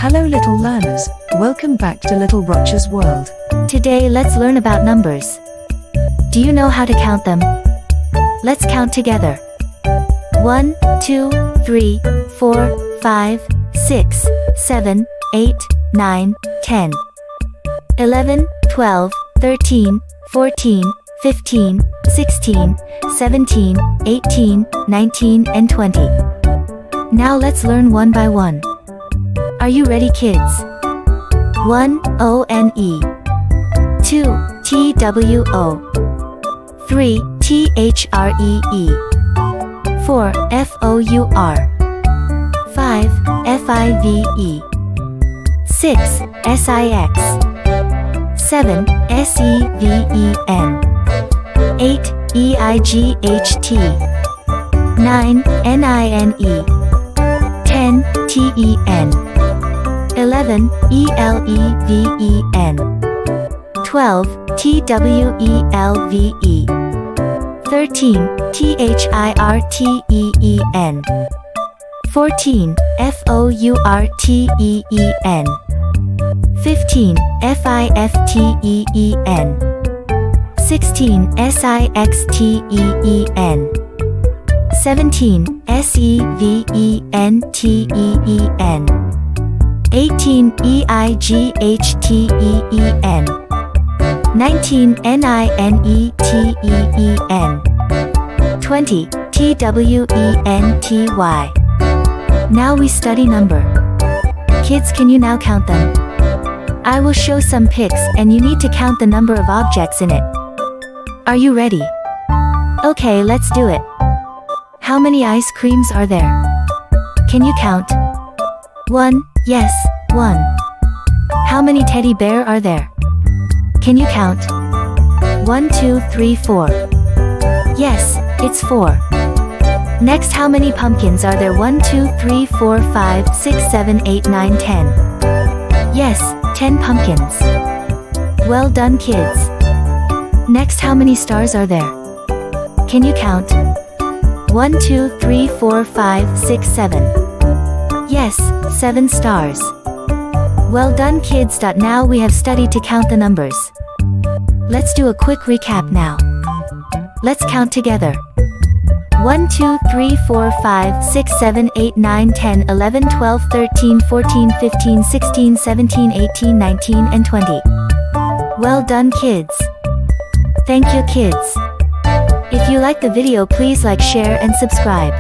Hello little learners, welcome back to Little Roches World. Today let's learn about numbers. Do you know how to count them? Let's count together. 1, 2, 3, 4, 5, 6, 7, 8, 9, 10, 11, 12, 13, 14, 15, 16, 17, 18, 19, and 20. Now let's learn one by one. Are you ready, kids? 1. O-N-E 2. T-W-O 3. T-H-R-E-E 4. F-O-U-R 5. F-I-V-E 6. S-I-X 7. S-E-V-E-N 8. E-I-G-H-T 9. N-I-N-E 10. T-E-N 11. E-L-E-V-E-N 12. T-W-E-L-V-E 13. T-H-I-R-T-E-E-N 14. F-O-U-R-T-E-E-N 15. F-I-F-T-E-E-N 16. S-I-X-T-E-E-N 17. S-E-V-E-N-T-E-E-N 18. E-I-G-H-T-E-E-N 19. N-I-N-E-T-E-E-N 20. T-W-E-N-T-Y. Now we study number. Kids, can you now count them? I will show some pics and you need to count the number of objects in it. Are you ready? Okay, let's do it. How many ice creams are there? Can you count? 1. Yes, 1. How many teddy bear are there? Can you count? 1, 2, 3, 4. Yes, it's 4. Next, how many pumpkins are there? 1, 2, 3, 4, 5, 6, 7, 8, 9, 10. Yes, 10 pumpkins. Well done, kids. Next, how many stars are there? Can you count? 1, 2, 3, 4, 5, 6, 7. Yes, 7 stars. Well done, kids. Now we have studied to count the numbers. Let's do a quick recap now. Let's count together. 1, 2, 3, 4, 5, 6, 7, 8, 9, 10, 11, 12, 13, 14, 15, 16, 17, 18, 19, and 20. Well done, kids. Thank you, kids. If you like the video, please like, share, and subscribe.